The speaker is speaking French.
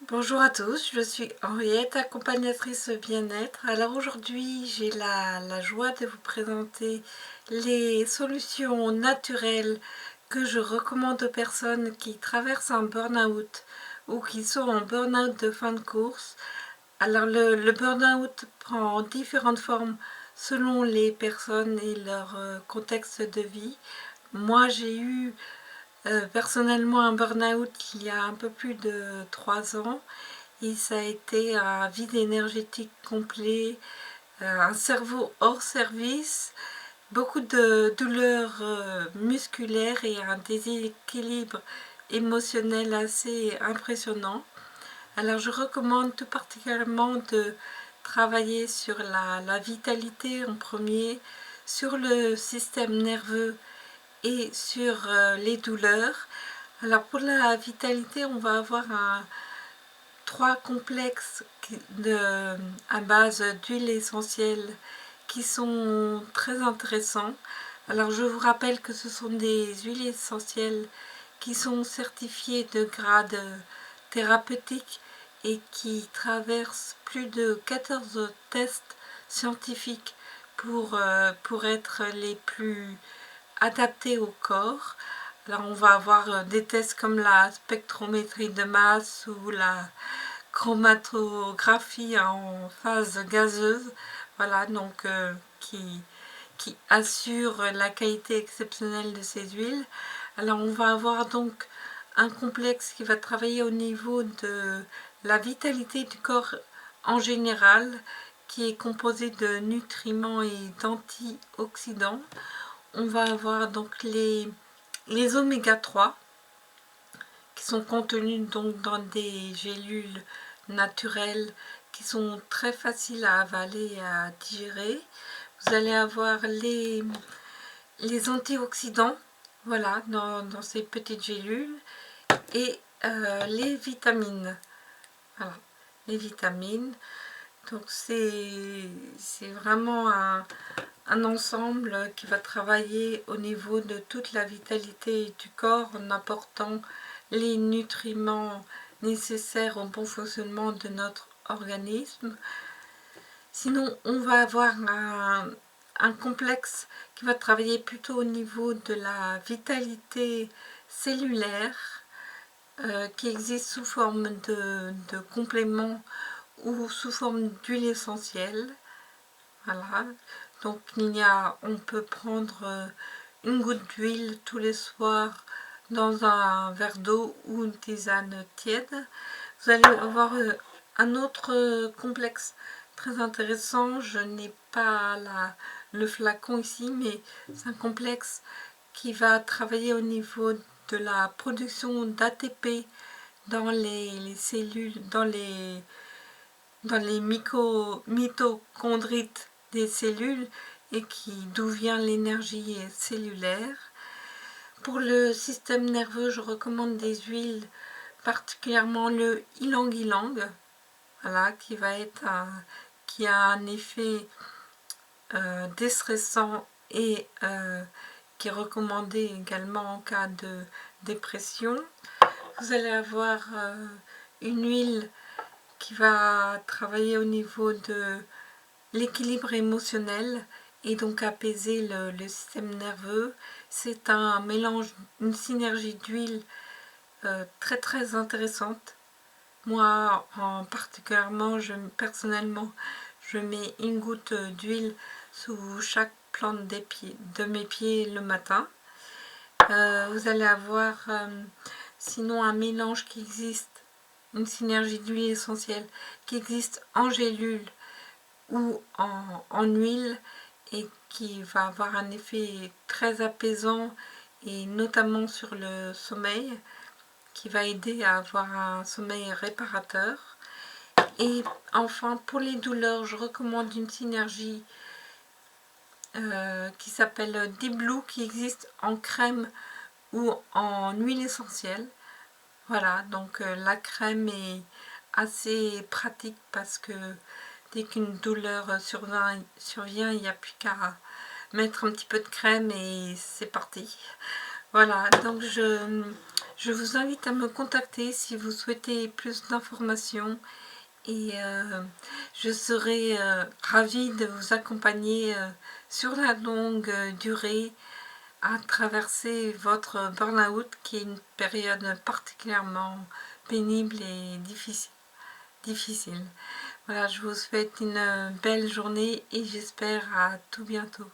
Bonjour à tous, je suis Henriette, accompagnatrice bien-être. Alors aujourd'hui, j'ai la joie de vous présenter les solutions naturelles que je recommande aux personnes qui traversent un burn-out ou qui sont en burn-out de fin de course. Alors le burn-out prend différentes formes selon les personnes et leur contexte de vie. Moi, j'ai eu personnellement un burn-out il y a un peu plus de 3 ans. Et ça a été un vide énergétique complet, un cerveau hors service, beaucoup de douleurs musculaires et un déséquilibre émotionnel assez impressionnant. Alors je recommande tout particulièrement de travailler sur la vitalité en premier, sur le système nerveux et sur les douleurs. Alors pour la vitalité, on va avoir trois complexes à base d'huile essentielle qui sont très intéressants. Alors je vous rappelle que ce sont des huiles essentielles qui sont certifiées de grade thérapeutique et qui traversent plus de 14 tests scientifiques pour être les plus adaptés au corps. Alors on va avoir des tests comme la spectrométrie de masse ou la chromatographie en phase gazeuse, voilà, donc qui assure la qualité exceptionnelle de ces huiles. Alors on va avoir donc un complexe qui va travailler au niveau de la vitalité du corps en général, qui est composé de nutriments et d'antioxydants. On va avoir donc les oméga 3 qui sont contenus donc dans des gélules naturelles qui sont très faciles à avaler et à digérer. Vous allez avoir les antioxydants, voilà, dans ces petites gélules, et les vitamines. Voilà, les vitamines. Donc c'est vraiment un ensemble qui va travailler au niveau de toute la vitalité du corps en apportant les nutriments nécessaires au bon fonctionnement de notre organisme. Sinon, on va avoir un complexe qui va travailler plutôt au niveau de la vitalité cellulaire, qui existe sous forme de compléments ou sous forme d'huile essentielle. Voilà. Donc on peut prendre une goutte d'huile tous les soirs dans un verre d'eau ou une tisane tiède. Vous allez avoir un autre complexe très intéressant. Je n'ai pas le flacon ici, mais c'est un complexe qui va travailler au niveau de la production d'ATP dans les cellules, dans les mitochondrites des cellules et d'où vient l'énergie cellulaire. Pour le système nerveux, je recommande des huiles, particulièrement le ylang-ylang, voilà, qui a un effet déstressant et qui est recommandé également en cas de dépression. Vous allez avoir une huile qui va travailler au niveau de l'équilibre émotionnel et donc apaiser le système nerveux. C'est un mélange, une synergie d'huile très très intéressante. Moi, particulièrement, personnellement, je mets une goutte d'huile sous chaque plante de mes pieds le matin. Vous allez avoir sinon un mélange qui existe, une synergie d'huile essentielle qui existe en gélule ou en huile et qui va avoir un effet très apaisant et notamment sur le sommeil, qui va aider à avoir un sommeil réparateur. Et enfin, pour les douleurs, je recommande une synergie qui s'appelle Deep Blue, qui existe en crème ou en huile essentielle. Voilà, donc la crème est assez pratique parce que dès qu'une douleur survient, il n'y a plus qu'à mettre un petit peu de crème et c'est parti. Voilà, donc Je vous invite à me contacter si vous souhaitez plus d'informations et je serai ravie de vous accompagner sur la longue durée à traverser votre burn-out qui est une période particulièrement pénible et difficile. Voilà, je vous souhaite une belle journée et j'espère à tout bientôt.